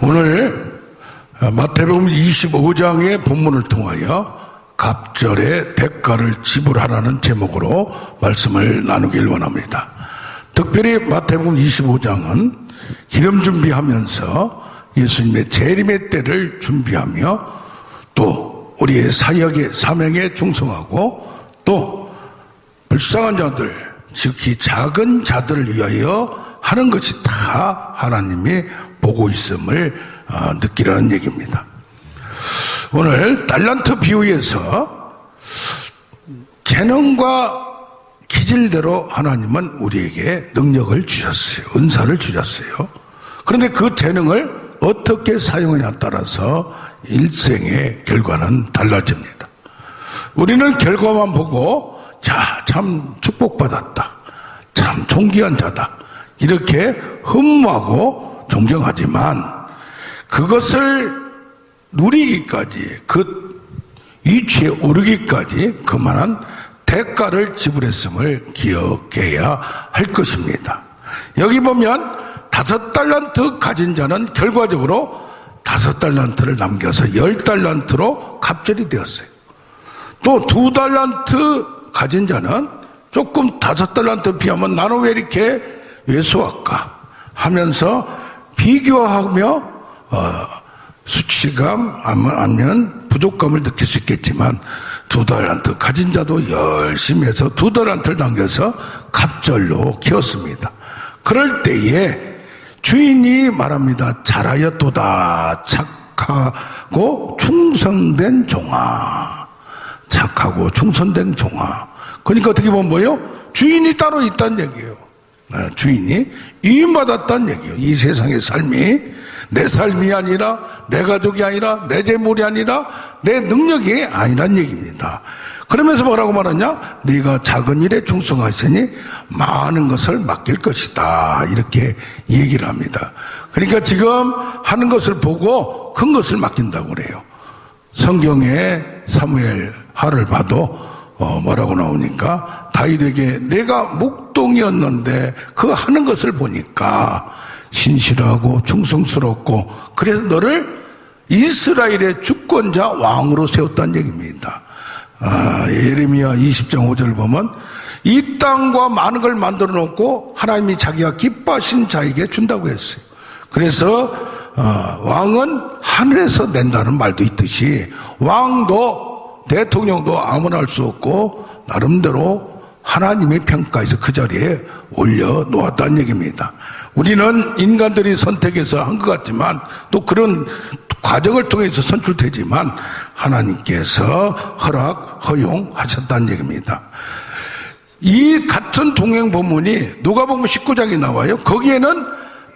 오늘 마태복음 25장의 본문을 통하여 갑절의 대가를 지불하라는 제목으로 말씀을 나누길 원합니다. 특별히 마태복음 25장은 기름 준비하면서 예수님의 재림의 때를 준비하며 또 우리의 사역의 사명에 충성하고 또 불쌍한 자들, 특히 작은 자들을 위하여 하는 것이 다 하나님이 보고 있음을 느끼라는 얘기입니다. 오늘 달란트 비유에서 재능과 기질대로 하나님은 우리에게 능력을 주셨어요. 은사를 주셨어요. 그런데 그 재능을 어떻게 사용하냐에 따라서 일생의 결과는 달라집니다. 우리는 결과만 보고 참 축복받았다, 참 존귀한 자다 이렇게 흠모하고 존경하지만 그것을 누리기까지 그 위치에 오르기까지 그만한 대가를 지불했음을 기억해야 할 것입니다. 여기 보면 5달란트 가진 자는 결과적으로 5달란트를 남겨서 10달란트로 갑절이 되었어요. 또 2달란트 가진 자는 조금 5달란트 비하면 나는 왜 이렇게 왜소할까 하면서 비교하며 수치감 아니면 부족감을 느낄 수 있겠지만 2달란트 가진 자도 열심히 해서 2달란트를 남겨서 갑절로 키웠습니다. 그럴 때에 주인이 말합니다. 잘하였도다 착하고 충성된 종아. 착하고 충성된 종아. 그러니까 어떻게 보면 뭐예요? 주인이 따로 있다는 얘기예요. 주인이 이임받았다는 얘기예요. 이 세상의 삶이 내 삶이 아니라 내 가족이 아니라 내 재물이 아니라 내 능력이 아니란 얘기입니다. 그러면서 뭐라고 말하냐? 네가 작은 일에 충성하시니 많은 것을 맡길 것이다 이렇게 얘기를 합니다. 그러니까 지금 하는 것을 보고 큰 것을 맡긴다고 그래요. 성경에 사무엘 하를 봐도 뭐라고 나오니까 다윗에게 내가 목동이었는데 그 하는 것을 보니까 신실하고 충성스럽고 그래서 너를 이스라엘의 주권자 왕으로 세웠다는 얘기입니다. 예레미야 20장 5절을 보면 이 땅과 많은 걸 만들어 놓고 하나님이 자기가 기뻐하신 자에게 준다고 했어요. 그래서 왕은 하늘에서 낸다는 말도 있듯이 왕도 대통령도 아무나 할 수 없고 나름대로 하나님의 평가에서 그 자리에 올려놓았다는 얘기입니다. 우리는 인간들이 선택해서 한 것 같지만 또 그런 과정을 통해서 선출되지만 하나님께서 허용하셨다는 얘기입니다. 이 같은 동행 본문이 누가복음 19장에 나와요. 거기에는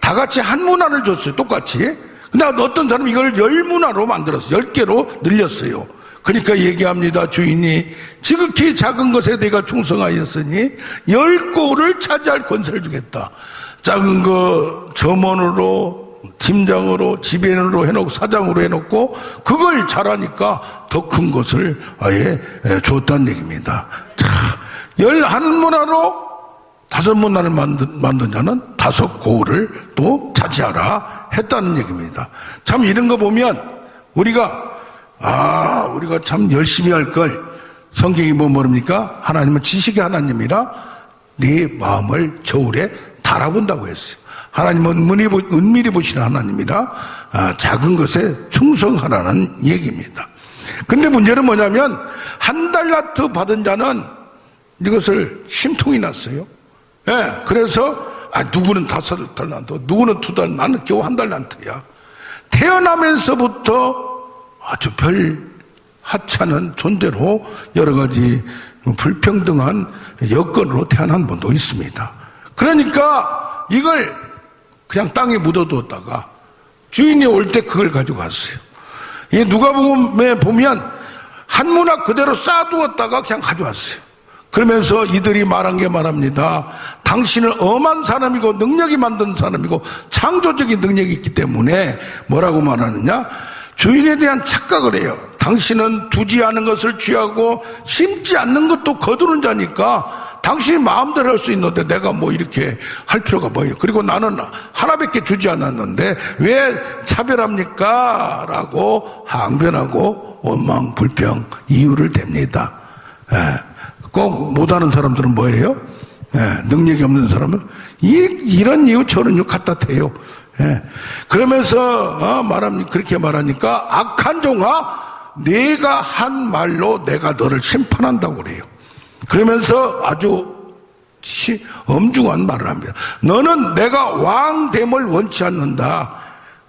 다 같이 한 문화를 줬어요. 똑같이. 근데 어떤 사람이 이걸 10문화로 만들었어요. 10개로 늘렸어요. 그러니까 얘기합니다. 주인이 지극히 작은 것에 내가 충성하였으니 10고를 차지할 권세를 주겠다. 작은 거 점원으로 팀장으로 지배인으로 해놓고 사장으로 해놓고 그걸 잘하니까 더 큰 것을 아예 줬다는 얘기입니다. 자, 11문화로 5문화를 만든 자는 5고를 또 차지하라 했다는 얘기입니다. 참 이런 거 보면 우리가 참 열심히 할 걸 성경이 뭐랍니까? 하나님은 지식의 하나님이라 네 마음을 저울에 달아본다고 했어요. 하나님은 은밀히 보시는 하나님이라 작은 것에 충성하라는 얘기입니다. 근데 문제는 뭐냐면 1달란트 받은 자는 이것을 심통이 났어요. 예, 그래서 누구는 5달란트, 누구는 2달란트, 나는 겨우 1달란트야. 태어나면서부터 아주 별 하찮은 존재로 여러 가지 불평등한 여건으로 태어난 분도 있습니다. 그러니까 이걸 그냥 땅에 묻어두었다가 주인이 올 때 그걸 가지고 갔어요. 이 누가복음에 보면 한 문화 그대로 쌓아두었다가 그냥 가져왔어요. 그러면서 이들이 말한 게 말합니다. 당신은 엄한 사람이고 능력이 만든 사람이고 창조적인 능력이 있기 때문에 뭐라고 말하느냐? 주인에 대한 착각을 해요. 당신은 두지 않은 것을 취하고 심지 않는 것도 거두는 자니까 당신이 마음대로 할 수 있는데 내가 뭐 이렇게 할 필요가 뭐예요? 그리고 나는 하나밖에 주지 않았는데 왜 차별합니까? 라고 항변하고 원망, 불평, 이유를 댑니다. 꼭 못하는 사람들은 뭐예요? 능력이 없는 사람은 이런 이유 저런 이유 갖다 대요. 그러면서 그렇게 말하니까 악한 종아, 네가 한 말로 내가 너를 심판한다고 그래요. 그러면서 아주 엄중한 말을 합니다. 너는 내가 왕됨을 원치 않는다.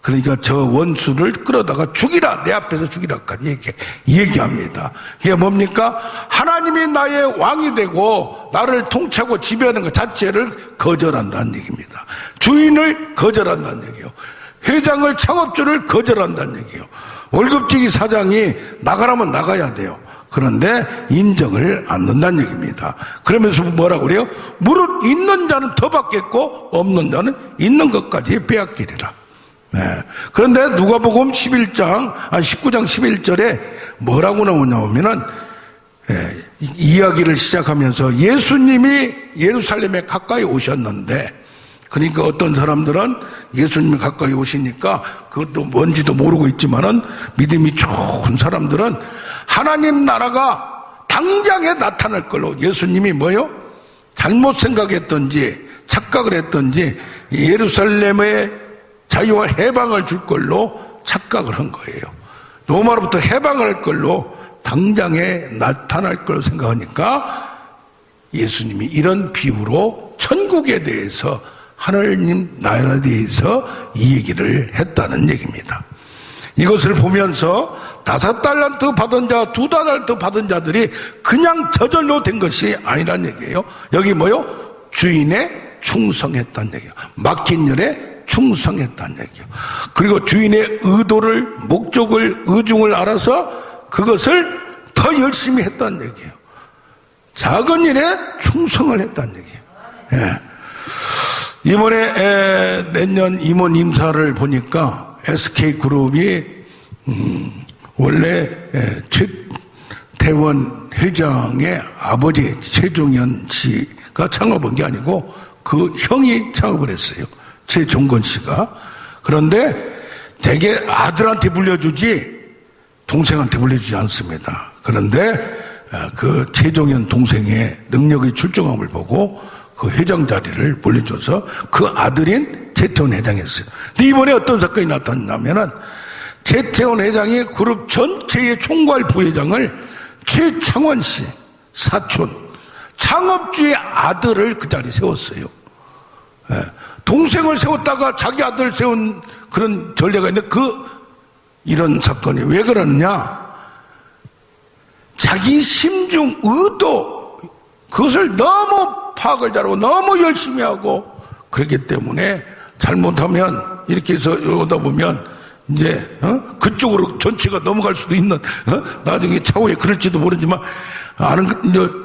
그러니까 저 원수를 끌어다가 죽이라, 내 앞에서 죽이라까지 얘기합니다. 이게 뭡니까? 하나님이 나의 왕이 되고 나를 통치하고 지배하는 것 자체를 거절한다는 얘기입니다. 주인을 거절한다는 얘기예요. 회장을, 창업주를 거절한다는 얘기예요. 월급쟁이 사장이 나가라면 나가야 돼요. 그런데 인정을 않는다는 얘기입니다. 그러면서 뭐라고 그래요? 무릇 있는 자는 더 받겠고 없는 자는 있는 것까지 빼앗기리라. 그런데 누가복음 19장 11절에 뭐라고 나오냐면은 이야기를 시작하면서 예수님이 예루살렘에 가까이 오셨는데, 그러니까 어떤 사람들은 예수님이 가까이 오시니까 그것도 뭔지도 모르고 있지만은 믿음이 좋은 사람들은 하나님 나라가 당장에 나타날 걸로, 예수님이 뭐요? 잘못 생각했던지 착각을 했던지 예루살렘에 자유와 해방을 줄 걸로 착각을 한 거예요. 로마로부터 해방할 걸로 당장에 나타날 걸로 생각하니까 예수님이 이런 비유로 천국에 대해서, 하나님 나라에 대해서 이 얘기를 했다는 얘기입니다. 이것을 보면서 5달란트 받은 자, 2달란트 받은 자들이 그냥 저절로 된 것이 아니란 얘기예요. 여기 뭐요? 주인에 충성했다는 얘기예요. 맡긴 일에 충성했다는 얘기예요. 그리고 주인의 의도를, 목적을, 의중을 알아서 그것을 더 열심히 했다는 얘기예요. 작은 일에 충성을 했다는 얘기예요. 이번에 내년 임원 임사를 보니까 SK그룹이 원래 최태원 회장의 아버지 최종현 씨가 창업한 게 아니고 그 형이 창업을 했어요. 최종건 씨가. 그런데 대개 아들한테 물려주지 동생한테 물려주지 않습니다. 그런데 그 최종현 동생의 능력의 출중함을 보고 그 회장 자리를 물려줘서 그 아들인 최태원 회장이 했어요. 근데 이번에 어떤 사건이 나타났냐면은 최태원 회장이 그룹 전체의 총괄 부회장을 최창원 씨 사촌 창업주의 아들을 그 자리에 세웠어요. 동생을 세웠다가 자기 아들 세운 그런 전례가 있는데 이런 사건이 왜 그러느냐? 자기 심중 의도, 그것을 너무 파악을 잘하고 너무 열심히 하고, 그렇기 때문에 잘못하면 이렇게 해서 오다 보면 이제 그쪽으로 전체가 넘어갈 수도 있는, 나중에 차후에 그럴지도 모르지만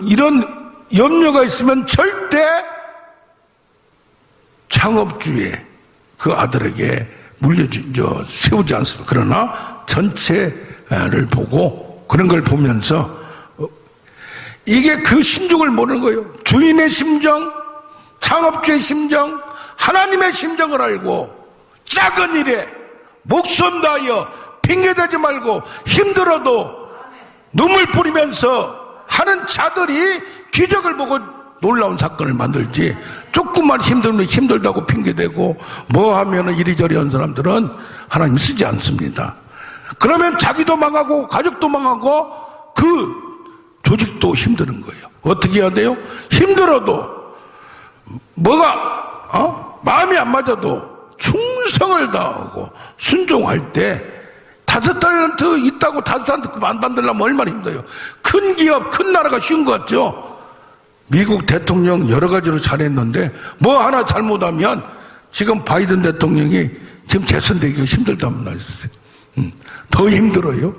이런 염려가 있으면 절대 창업주의 그 아들에게 세우지 않습니다. 그러나 전체를 보고 그런 걸 보면서 이게 그 심정을 모르는 거예요. 주인의 심정, 창업주의 심정, 하나님의 심정을 알고 작은 일에 목숨 다하여 핑계대지 말고 힘들어도 눈물 뿌리면서 하는 자들이 기적을 보고 놀라운 사건을 만들지, 조금만 힘들면 힘들다고 핑계대고 뭐 하면 이리저리 한 사람들은 하나님 쓰지 않습니다. 그러면 자기도 망하고 가족도 망하고 그 조직도 힘드는 거예요. 어떻게 해야 돼요? 힘들어도 마음이 안 맞아도 충성을 다하고 순종할 때 5달란트 있다고 5달란트 안 받으려면 얼마나 힘들어요. 큰 기업, 큰 나라가 쉬운 것 같죠? 미국 대통령 여러 가지로 잘했는데 뭐 하나 잘못하면 지금 바이든 대통령이 지금 재선되기가 힘들다는 말 있어요. 더 힘들어요.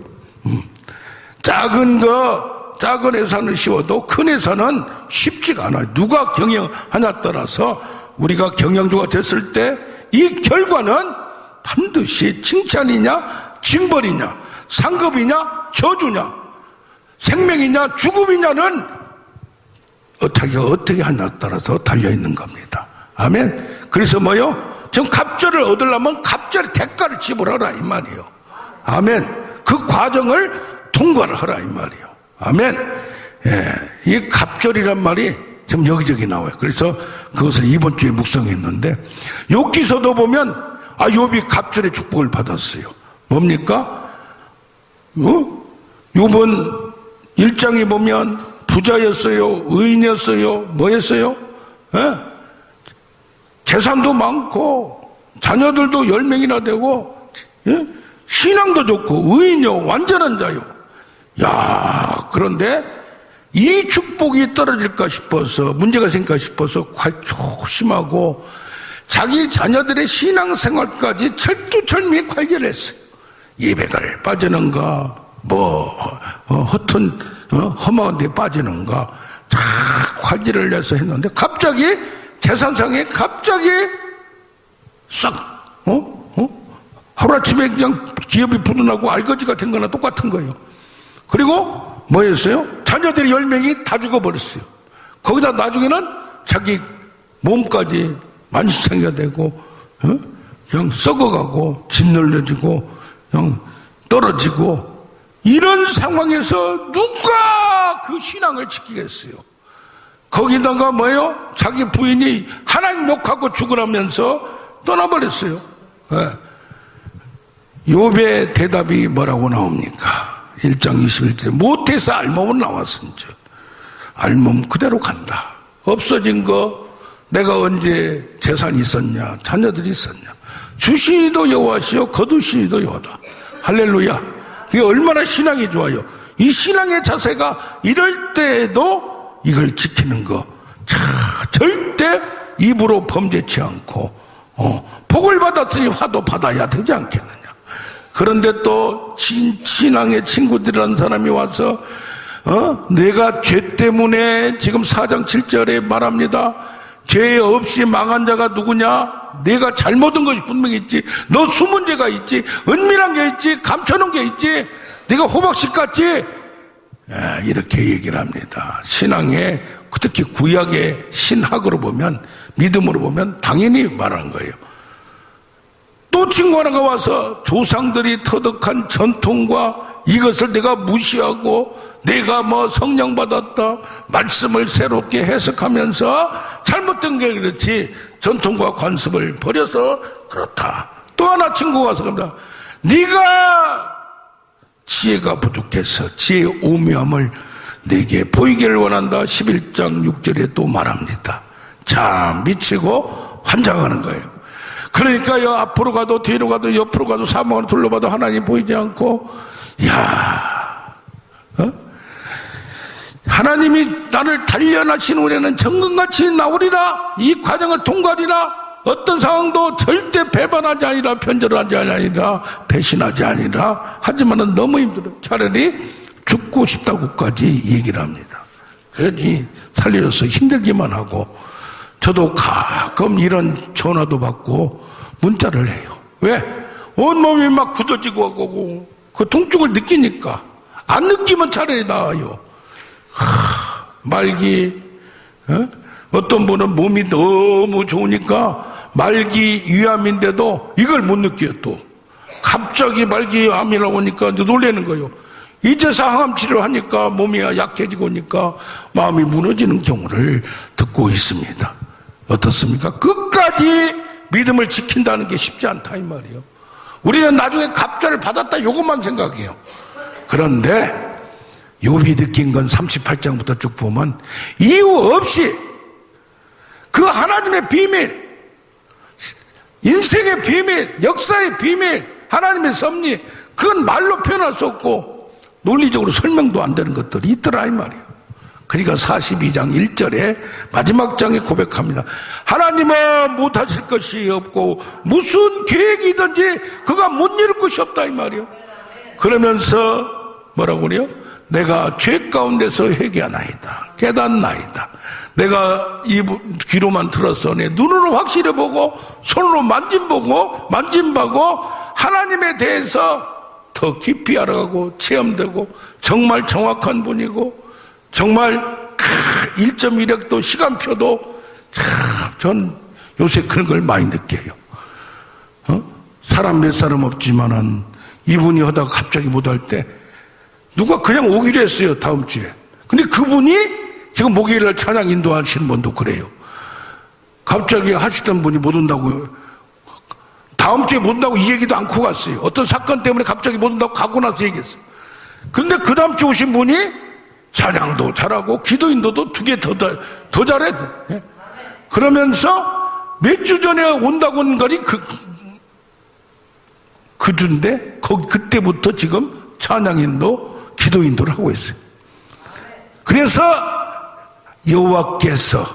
작은 회사는 쉬워도 큰 회사는 쉽지가 않아요. 누가 경영하냐에 따라서 우리가 경영주가 됐을 때 이 결과는 반드시 칭찬이냐 징벌이냐 상급이냐 저주냐 생명이냐 죽음이냐는 자기가 어떻게 하냐에 따라서 달려있는 겁니다. 아멘. 그래서 뭐요? 지금 갑절을 얻으려면 갑절의 대가를 지불하라 이 말이에요. 아멘. 그 과정을 통과를 하라 이 말이에요. 아멘. 예, 이 갑절이란 말이 지금 여기저기 나와요. 그래서 그것을 이번 주에 묵상했는데 욥기서도 보면 욥이 갑절의 축복을 받았어요. 뭡니까? 욥은 1장에 보면 부자였어요, 의인이었어요, 뭐였어요? 예? 재산도 많고 자녀들도 10명이나 되고, 예? 신앙도 좋고 의인이요, 완전한 자요. 야, 그런데 이 축복이 떨어질까 싶어서, 문제가 생길까 싶어서 조심하고 자기 자녀들의 신앙생활까지 철두철미에 관리를 했어요. 예배를 빠지는가, 험한 데 빠지는가, 다 관리를 해서 했는데 갑자기 재산상에 갑자기 싹 하루아침에 그냥 기업이 불어나고 알거지가 된 거나 똑같은 거예요. 그리고 뭐였어요? 자녀들이 10명이 다 죽어버렸어요. 거기다 나중에는 자기 몸까지 만신창이가 되고 그냥 썩어가고 짓눌려지고 그냥 떨어지고, 이런 상황에서 누가 그 신앙을 지키겠어요? 거기다가 뭐예요? 자기 부인이 하나님 욕하고 죽으라면서 떠나버렸어요. 욥의 대답이 뭐라고 나옵니까? 1장 21절에 못해서 알몸은 나왔은즉 알몸 그대로 간다. 없어진 거 내가 언제 재산이 있었냐, 자녀들이 있었냐. 주시니도 여호와시요 거두시니도 여호와다. 할렐루야. 이게 얼마나 신앙이 좋아요. 이 신앙의 자세가 이럴 때에도 이걸 지키는 거, 절대 입으로 범죄치 않고 복을 받았으니 화도 받아야 되지 않겠느냐. 그런데 또 신앙의 친구들이라는 사람이 와서 내가 죄 때문에, 지금 4장 7절에 말합니다. 죄 없이 망한 자가 누구냐? 내가 잘못한 것이 분명히 있지. 너 숨은 죄가 있지. 은밀한 게 있지. 감춰놓은 게 있지. 네가 호박씨 같지. 이렇게 얘기를 합니다. 신앙에, 특히 구약의 신학으로 보면, 믿음으로 보면 당연히 말하는 거예요. 또 친구 하나가 와서 조상들이 터득한 전통과 이것을 내가 무시하고 내가 성령 받았다, 말씀을 새롭게 해석하면서 잘못된 게 그렇지 전통과 관습을 버려서 그렇다. 또 하나 친구가 와서 그럽니다. 네가 지혜가 부족해서 지혜의 오묘함을 내게 보이기를 원한다. 11장 6절에 또 말합니다. 참 미치고 환장하는 거예요. 그러니까요, 앞으로 가도 뒤로 가도 옆으로 가도 사방으로 둘러봐도 하나님 보이지 않고, 하나님이 나를 단련하신 후에는 정금같이 나오리라. 이 과정을 통과하리라. 어떤 상황도 절대 배반하지 아니라, 편절하지 아니라, 배신하지 아니라. 하지만은 너무 힘들어. 차라리 죽고 싶다고까지 얘기를 합니다. 그러니 살려줘서 힘들기만 하고, 저도 가끔 이런 전화도 받고 문자를 해요. 왜? 온몸이 막 굳어지고 하고 그 통증을 느끼니까. 안 느끼면 차라리 나아요. 말기, 어떤 분은 몸이 너무 좋으니까 말기 위암인데도 이걸 못 느껴요. 또 갑자기 말기 암이라고 하니까 놀라는 거예요. 이제서 항암 치료하니까 몸이 약해지고 오니까 마음이 무너지는 경우를 듣고 있습니다. 어떻습니까? 끝까지 믿음을 지킨다는 게 쉽지 않다 이 말이에요. 우리는 나중에 갑절을 받았다 이것만 생각해요. 그런데 욥이 느낀 건 38장부터 쭉 보면 이유 없이 그 하나님의 비밀, 인생의 비밀, 역사의 비밀, 하나님의 섭리, 그건 말로 표현할 수 없고 논리적으로 설명도 안 되는 것들이 있더라 이 말이에요. 그러니까 42장 1절에 마지막 장에 고백합니다. 하나님은 못하실 것이 없고 무슨 계획이든지 그가 못 이룰 것이 없다 이 말이에요. 그러면서 뭐라고 그래요? 내가 죄 가운데서 회개하나이다, 깨닫나이다. 내가 귀로만 들었어, 내 눈으로 확실히 보고 손으로 만진보고 하나님에 대해서 더 깊이 알아가고 체험되고 정말 정확한 분이고 정말 1.1획도 시간표도 참 전 요새 그런 걸 많이 느껴요. 사람 몇 사람 없지만은 이분이 하다가 갑자기 못할 때 누가 그냥 오기로 했어요, 다음 주에. 근데 그분이 지금 목요일날 찬양 인도하시는 분도 그래요. 갑자기 하시던 분이 못 온다고, 다음 주에 못 온다고 이 얘기도 않고 갔어요. 어떤 사건 때문에 갑자기 못 온다고 가고 나서 얘기했어요. 그런데 그 다음 주에 오신 분이 찬양도 잘하고 기도 인도도 2개 더 잘해. 그러면서 몇 주 전에 온다고 한 거니 그 주인데 그때부터 지금 찬양 인도, 기도 인도를 하고 있어요. 그래서 여호와께서,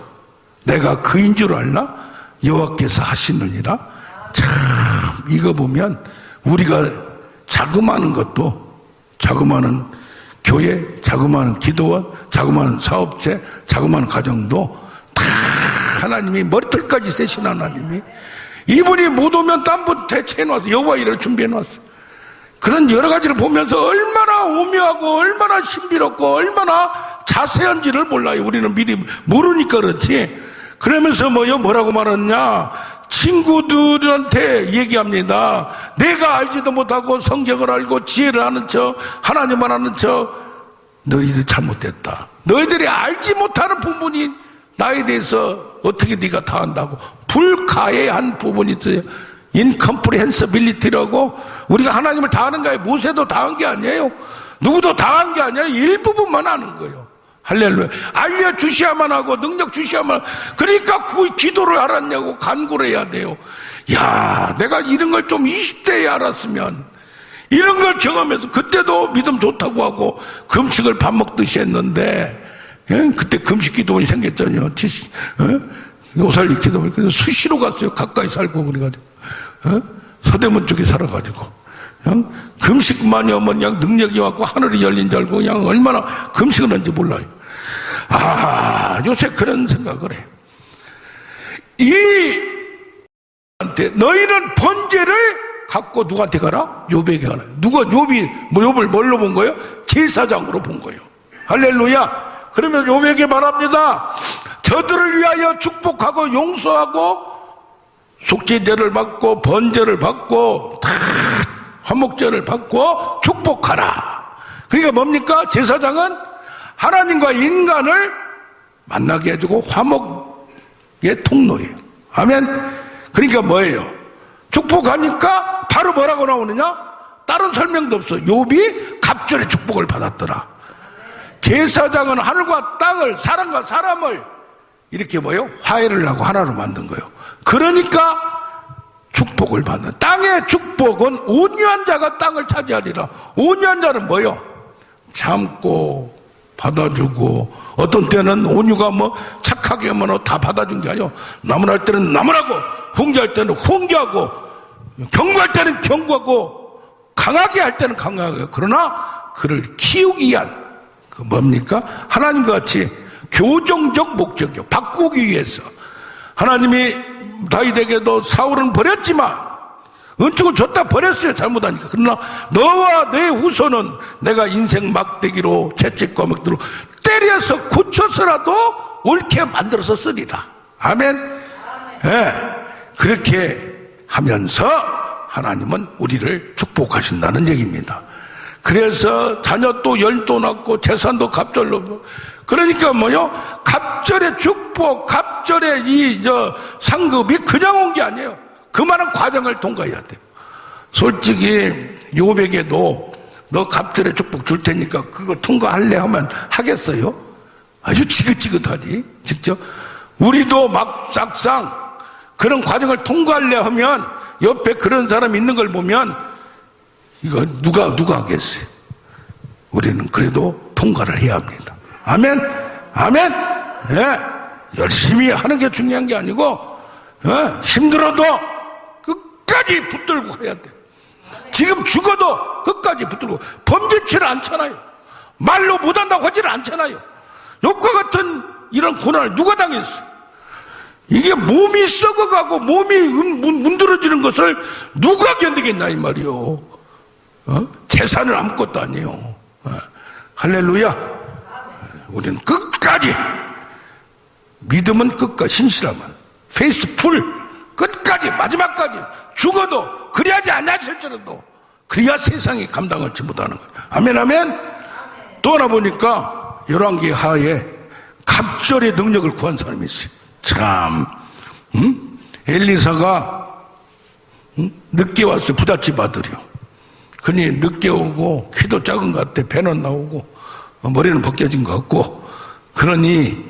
내가 그인 줄 알나? 여호와께서 하시느니라. 참 이거 보면 우리가 자그마한 것도, 자그마한 교회, 자그마한 기도원, 자그마한 사업체, 자그마한 가정도 다 하나님이 머리털까지 세신 하나님이, 이분이 못 오면 딴 분 대체해놨어. 여호와 일을 준비해놨어. 그런 여러 가지를 보면서 얼마나 오묘하고 얼마나 신비롭고 얼마나 자세한지를 몰라요. 우리는 미리 모르니까 그렇지. 그러면서 뭐라고 말했냐, 친구들한테 얘기합니다. 내가 알지도 못하고 성경을 알고 지혜를 아는 척, 하나님을 아는 척, 너희들 잘못됐다. 너희들이 알지 못하는 부분이 나에 대해서 어떻게 네가 다 안다고. 불가해한 부분이 있어요. incomprehensibility라고. 우리가 하나님을 다 아는 거예요. 모세도 다 한 게 아니에요. 누구도 다 한 게 아니에요. 일부분만 아는 거예요. 할렐루야. 알려주셔야만 하고 능력 주셔야만. 그러니까 그 기도를 알았냐고 간구를 해야 돼요. 야, 내가 이런 걸 좀 20대에 알았으면, 이런 걸 경험해서, 그때도 믿음 좋다고 하고 금식을 밥 먹듯이 했는데, 예? 그때 금식 기도원이 생겼잖아요. 오살리 기도원. 그래서 수시로 갔어요. 가까이 살고 그래가지고. 서대문 쪽에 살아가지고. 그냥 금식만이 오면 그냥 능력이 왔고 하늘이 열린 줄 알고 그냥 얼마나 금식을 하는지 몰라요. 요새 그런 생각을 해. 너희는 번제를 갖고 누구한테 가라? 욥에게 가라. 누가 욥을 뭘로 본 거예요? 제사장으로 본 거예요. 할렐루야. 그러면 욥에게 말합니다. 저들을 위하여 축복하고 용서하고 속죄제를 받고 번제를 받고 다 화목제를 받고 축복하라. 그러니까 뭡니까? 제사장은 하나님과 인간을 만나게 해주고 화목의 통로예요. 아멘. 그러니까 뭐예요? 축복하니까 바로 뭐라고 나오느냐? 다른 설명도 없어. 욥이 갑절의 축복을 받았더라. 제사장은 하늘과 땅을, 사람과 사람을 이렇게 화해를 하고 하나로 만든 거예요. 그러니까 축복을 받는, 땅의 축복은 온유한 자가 땅을 차지하리라. 온유한 자는 뭐요? 참고 받아주고, 어떤 때는 온유가 착하게 하면 다 받아준 게 아니요. 나무랄 때는 나무라고, 훈계할 때는 훈계하고, 경고할 때는 경고하고, 강하게 할 때는 강하게. 그러나 그를 키우기 위한 그 뭡니까? 하나님과 같이 교정적 목적이요. 바꾸기 위해서. 하나님이 다윗에게도 사울은 버렸지만 은총을 줬다 버렸어요. 잘못하니까. 그러나 너와 내 후손은 내가 인생 막대기로 채찍과 먹도로 때려서 고쳐서라도 옳게 만들어서 쓰리라. 아멘. 예. 그렇게 하면서 하나님은 우리를 축복하신다는 얘기입니다. 그래서 자녀도 열도 낳고 재산도 갑절로. 그러니까 갑절의 축복, 갑절의 상급이 그냥 온 게 아니에요. 그 많은 과정을 통과해야 돼요. 솔직히 욥에게도 너 갑절의 축복 줄 테니까 그거 통과할래 하면 하겠어요? 아주 지긋지긋하지. 직접 우리도 막상 그런 과정을 통과할래 하면 옆에 그런 사람이 있는 걸 보면 이거 누가 하겠어요? 우리는 그래도 통과를 해야 합니다. 아멘. 아멘. 예. 열심히 하는 게 중요한 게 아니고, 힘들어도 끝까지 붙들고 해야 돼. 지금 죽어도 끝까지 붙들고. 범죄치를 않잖아요. 말로 못한다고 하지를 않잖아요. 욕과 같은 이런 고난을 누가 당했어요? 이게 몸이 썩어가고 몸이 문드러지는 것을 누가 견디겠나 이 말이요. 재산은 아무것도 아니에요. 할렐루야. 우리는 끝까지, 믿음은 끝까지, 신실함은 페이스풀, 끝까지 마지막까지 죽어도 그리하지 않았을지라도 그래야 세상이 감당할지 못하는 거예요. 아멘, 아멘. 또 하나 보니까 열왕기 하에 갑절의 능력을 구한 사람이 있어요. 참, 엘리사가 늦게 왔어요. 부잣집 아들이요. 그니 늦게 오고 키도 작은 것 같아. 배는 나오고 머리는 벗겨진 것 같고, 그러니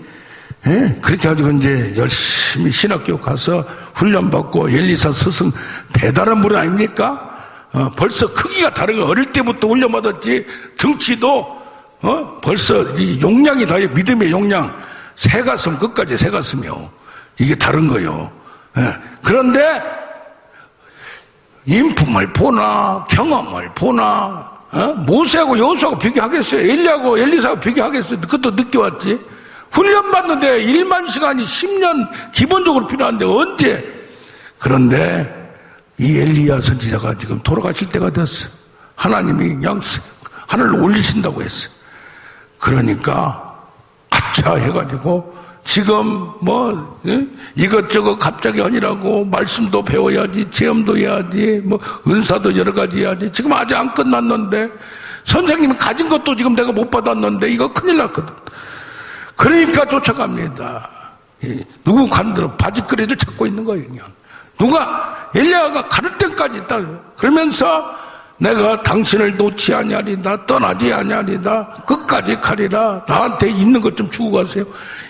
그렇게 해가지고 이제 열심히 신학교 가서 훈련받고, 엘리사 스승 대단한 분 아닙니까? 벌써 크기가 다른 거. 어릴 때부터 훈련받았지. 등치도 벌써 이 용량이 다요. 믿음의 용량. 새가슴, 끝까지 새가슴이요. 이게 다른 거요. 그런데 인품을 보나 경험을 보나, 모세하고 여호수아하고 비교하겠어요? 엘리하고 엘리사하고 비교하겠어요? 그것도 늦게 왔지. 훈련받는데 1만 시간이 10년 기본적으로 필요한데 언제? 그런데 이 엘리야 선지자가 지금 돌아가실 때가 됐어. 하나님이 그냥 하늘로 올리신다고 했어. 그러니까 아차 해가지고 지금 뭐 이것저것 갑자기 아니라고, 말씀도 배워야지, 체험도 해야지, 뭐 은사도 여러 가지 해야지. 지금 아직 안 끝났는데, 선생님이 가진 것도 지금 내가 못 받았는데 이거 큰일 났거든. 그러니까 쫓아갑니다. 누구 가는 대로 바지끄레를 찾고 있는 거예요. 그냥 누가 엘리야가 가를 때까지 있다. 그러면서 내가 당신을 놓지 아니하리다, 떠나지 아니하리다, 끝까지 가리라, 나한테 있는 것 좀 주고 가세요.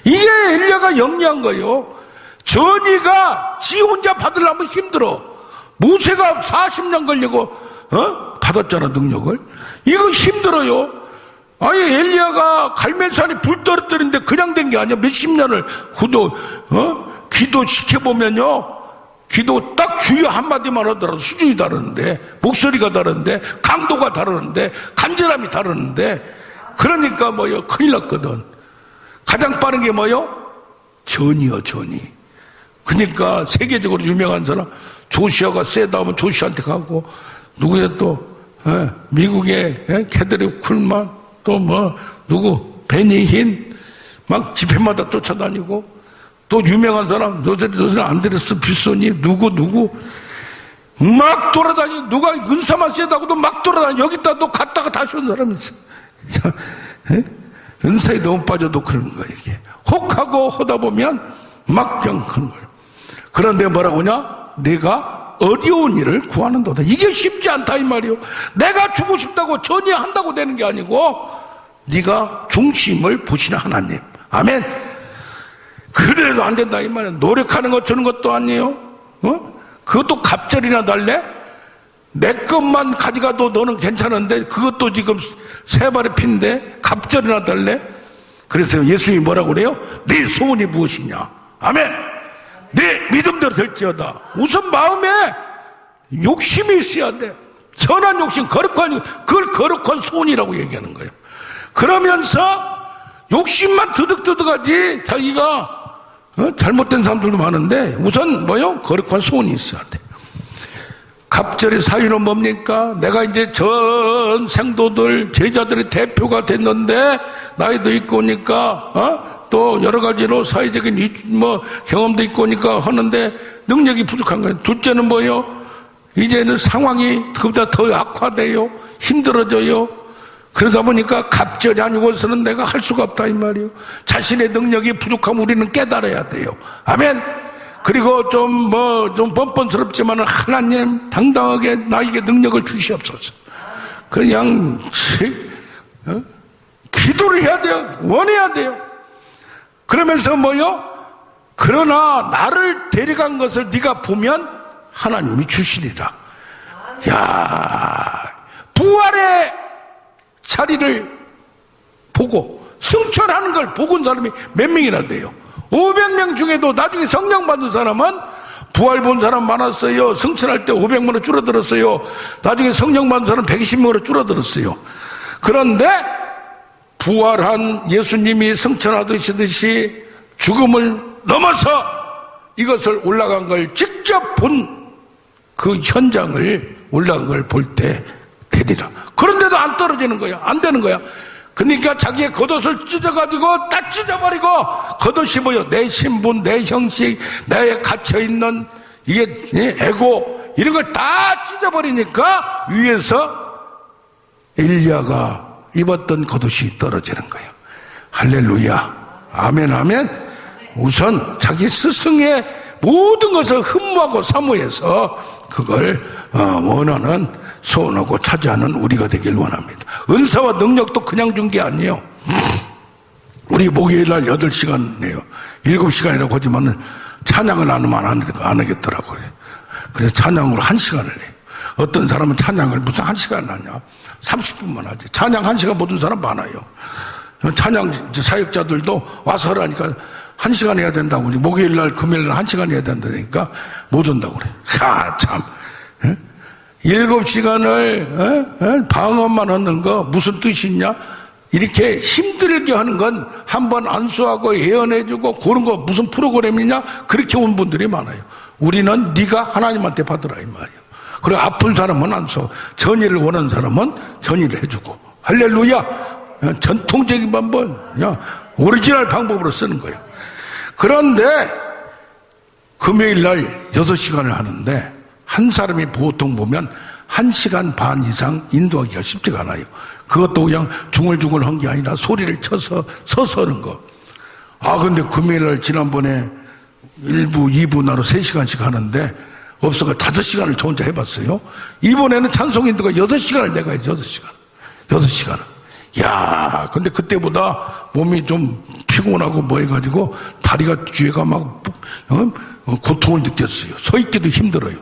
이게 엘리야가 영리한 거예요. 전이가 지 혼자 받으려면 힘들어. 모세가 40년 걸리고 받았잖아, 능력을. 이거 힘들어요. 아예 엘리야가 갈멜산에 불 떨어뜨리는데 그냥 된 게 아니야. 몇십 년을 기도 시켜보면요, 기도 딱 주여 한마디만 하더라도 수준이 다르는데, 목소리가 다른데, 강도가 다르는데, 간절함이 다르는데, 그러니까 뭐요, 큰일 났거든. 가장 빠른 게 뭐요? 전이요, 전이. 그러니까 세계적으로 유명한 사람, 조시아가 세다 하면 조시아한테 가고, 누구야 또 미국의 캐드릭 쿨만, 또 뭐 누구 베니힌, 막 집회마다 쫓아다니고, 또 유명한 사람 요새 안드레스 뷔소니, 누구 막 돌아다니고, 누가 은사만 세다고도 막 돌아다니고, 여기다 또 갔다가 다시 온 사람이 있어. 은사에 너무 빠져도 그러는 거야. 이게 혹하고 하다 보면 막병하는 거예요. 그런데 뭐라고 하냐? 내가 어려운 일을 구하는도다. 이게 쉽지 않다 이 말이요. 내가 주고 싶다고 전이한다고 되는 게 아니고, 네가 중심을 보시는 하나님. 아멘. 그래도 안 된다 이 말이야. 노력하는 것 주는 것도 아니에요. 그것도 갑절이나 달래? 내 것만 가져가도 너는 괜찮은데 그것도 지금 세 발의 피인데 갑절이나 달래? 그래서 예수님이 뭐라고 그래요? 네 소원이 무엇이냐? 아멘. 네 믿음대로 될지어다. 우선 마음에 욕심이 있어야 돼. 선한 욕심, 그걸 거룩한 소원이라고 얘기하는 거예요. 그러면서 욕심만 드득드득하지, 자기가 잘못된 사람들도 많은데, 우선 뭐요? 거룩한 소원이 있어야 돼. 갑절의 사유는 뭡니까? 내가 이제 전 생도들, 제자들의 대표가 됐는데, 나이도 있고 오니까, 또 여러 가지로 사회적인 경험도 있고 오니까 하는데, 능력이 부족한 거예요. 둘째는 뭐요? 이제는 상황이 그보다 더 악화돼요. 힘들어져요. 그러다 보니까 갑절이 아니고서는 내가 할 수가 없다 이 말이에요. 자신의 능력이 부족하면 우리는 깨달아야 돼요. 아멘. 그리고 좀 뻔뻔스럽지만 하나님 당당하게 나에게 능력을 주시옵소서. 그냥 기도를 해야 돼요. 원해야 돼요. 그러면서 뭐요? 그러나 나를 데려간 것을 네가 보면 하나님이 주시리라. 야, 부활의 자리를 보고 승천하는 걸 보고 온 사람이 몇 명이나 돼요? 500명 중에도 나중에 성령 받은 사람은, 부활 본 사람 많았어요. 승천할 때 500명으로 줄어들었어요. 나중에 성령 받은 사람 120명으로 줄어들었어요. 그런데 부활한 예수님이 승천하듯이 죽음을 넘어서 이것을 올라간 걸 직접 본 그 현장을 올라간 걸 볼 때 되리라. 그런데도 안 떨어지는 거야. 안 되는 거야. 그러니까 자기의 겉옷을 찢어가지고 다 찢어버리고, 겉옷이 뭐요? 내 신분, 내 형식, 내에 갇혀있는 이게 에고 이런 걸 다 찢어버리니까 위에서 엘리야가 입었던 겉옷이 떨어지는 거예요. 할렐루야. 아멘, 아멘. 우선 자기 스승의 모든 것을 흠모하고 사모해서 그걸 원하는, 소원하고 차지하는 우리가 되길 원합니다. 은사와 능력도 그냥 준 게 아니에요. 우리 목요일날 8시간이에요. 7시간이라고 하지만 찬양을 안 하면 안 하겠더라고요. 그래서 찬양으로 1시간을 해요. 어떤 사람은 찬양을 무슨 1시간 하냐, 30분만 하지. 찬양 1시간 못 온 사람 많아요. 찬양 사역자들도 와서 하라니까 1시간 해야 된다고. 우리 목요일날 금요일날 1시간 해야 된다니까 못 온다고 그래. 참 7시간을 방언만 하는 거 무슨 뜻이 있냐? 이렇게 힘들게 하는 건 한번 안수하고 예언해주고 그런 거 무슨 프로그램이냐? 그렇게 온 분들이 많아요. 우리는 네가 하나님한테 받으라 이 말이에요. 그리고 아픈 사람은 안수, 전의를 원하는 사람은 전의를 해주고. 할렐루야. 전통적인 방법, 오리지널 방법으로 쓰는 거예요. 그런데 금요일날 6시간을 하는데 한 사람이 보통 보면 1시간 반 이상 인도하기가 쉽지가 않아요. 그것도 그냥 중얼중얼 한 게 아니라 소리를 쳐서 서서 하는 거. 근데 금요일날 지난번에 1부, 2부 나로 3시간씩 하는데 없어가 5시간을 저 혼자 해봤어요. 이번에는 찬송 인도가 6시간을 내가 해야지. 6시간을. 야, 근데 그때보다 몸이 좀 피곤하고 뭐 해가지고 다리가 뒤에가 막 고통을 느꼈어요. 서 있기도 힘들어요.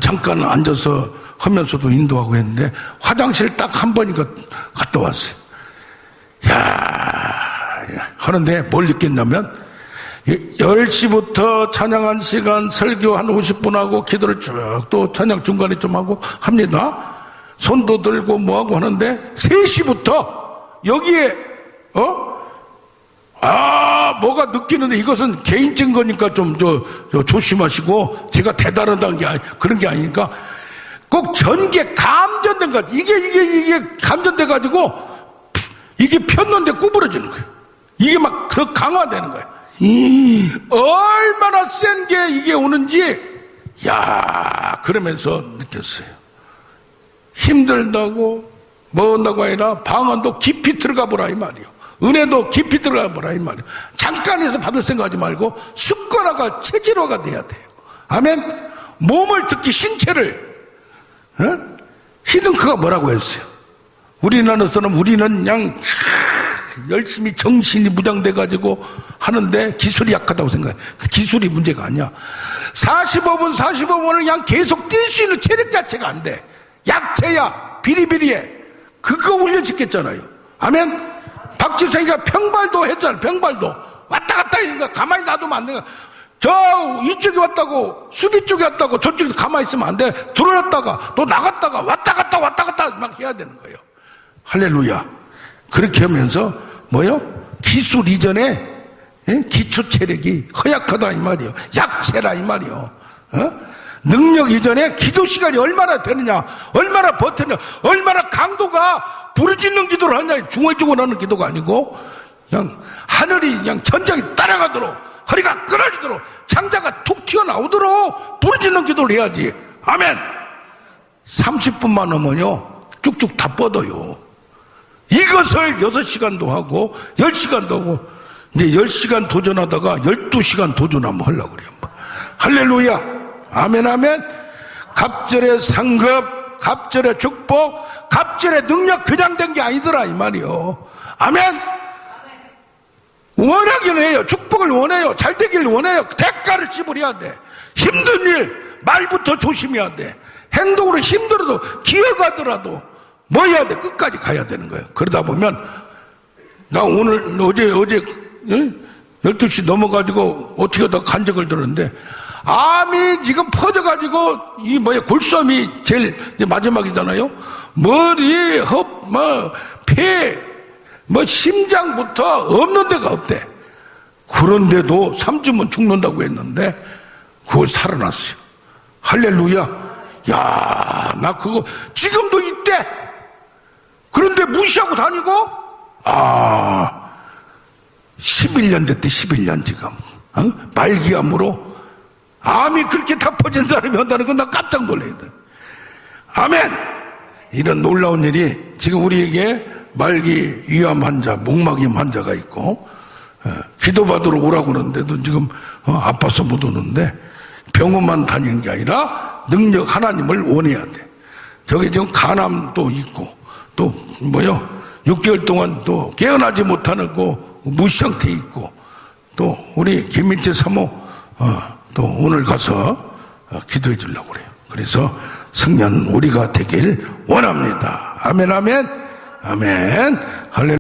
잠깐 앉아서 하면서도 인도하고 했는데 화장실 딱 한 번이니까 갔다 왔어요. 하는데 뭘 느꼈냐면 10시부터 찬양 1시간, 설교 한 50분 하고 기도를 쭉 또 찬양 중간에 좀 하고 합니다. 손도 들고 뭐하고 하는데 3시부터 여기에 뭐가 느끼는데, 이것은 개인적인 거니까 좀 조심하시고, 제가 대단하다는 게 그런 게 아니니까 꼭 전기에 감전된 거, 이게 감전돼가지고 이게 폈는데 구부러지는 거예요. 이게 막 더 강화되는 거예요. 얼마나 센 게 이게 오는지, 그러면서 느꼈어요. 힘들다고 뭐 한다고 아니라 방언도 깊이 들어가 보라 이 말이에요. 은혜도 깊이 들어가 보라 이 말이에요. 잠깐에서 받을 생각하지 말고 습관화가 체질화가 돼야 돼요. 아멘. 몸을 특히 신체를, 히든크가 뭐라고 했어요? 우리나라에서는 우리는 그냥 열심히 정신이 무장돼가지고 하는데 기술이 약하다고 생각해. 기술이 문제가 아니야. 45분을 그냥 계속 뛸 수 있는 체력 자체가 안 돼. 약체야. 비리비리해. 그거 훈련시켰잖아요. 아멘. 박지성이가 평발도 했잖아요. 평발도 왔다 갔다 하니까 가만히 놔두면 안 돼. 이쪽이 왔다고, 수비 쪽이 왔다고 저쪽에 가만히 있으면 안 돼. 들어왔다가 또 나갔다가 왔다 갔다 막 해야 되는 거예요. 할렐루야. 그렇게 하면서 기술 이전에 기초 체력이 허약하다 이 말이요. 약체라 이 말이요. 능력 이전에 기도 시간이 얼마나 되느냐, 얼마나 버티느냐, 얼마나 강도가 부르짖는 기도를 하냐. 중얼중얼 하는 기도가 아니고 그냥 하늘이 그냥 전장이 따라가도록, 허리가 끊어지도록, 창자가 툭 튀어나오도록 부르짖는 기도를 해야지. 아멘. 30분만 하면요 쭉쭉 다 뻗어요. 이것을 6시간도 하고 10시간도 하고, 이제 10시간 도전하다가 12시간 도전하면 하려고 그래요. 할렐루야. 아멘, 아멘. 갑절의 상급, 갑절의 축복, 갑절의 능력 그냥 된 게 아니더라 이 말이요. 아멘. 원하기는 해요. 축복을 원해요. 잘 되기를 원해요. 대가를 지불해야 돼. 힘든 일 말부터 조심해야 돼. 행동으로 힘들어도 기어가더라도 뭐 해야 돼? 끝까지 가야 되는 거예요. 그러다 보면 나 어제 12시 넘어가지고 어떻게 하다 간증을 들었는데, 암이 지금 퍼져가지고 골수암이 제일 마지막이잖아요. 머리, 폐, 심장부터 없는 데가 없대. 그런데도 3주면 죽는다고 했는데 그걸 살아났어요. 할렐루야. 나 그거 지금도 있대. 그런데 무시하고 다니고, 11년 됐대, 11년 지금. 말기암으로 암이 그렇게 다 퍼진 사람이 한다는 건 나 깜짝 놀라야 돼. 아멘! 이런 놀라운 일이 지금 우리에게 말기 위암 환자, 목막염 환자가 있고, 기도받으러 오라고 그러는데도 지금 아파서 못 오는데, 병원만 다니는 게 아니라 능력 하나님을 원해야 돼. 저기 지금 간암도 있고, 또 6개월 동안 또 깨어나지 못하는 무상태 있고, 또 우리 김민재 사모 또 오늘 가서 기도해 주려고 그래요. 그래서 승리하는 우리가 되길 원합니다. 아멘, 아멘, 아멘. 할렐루야.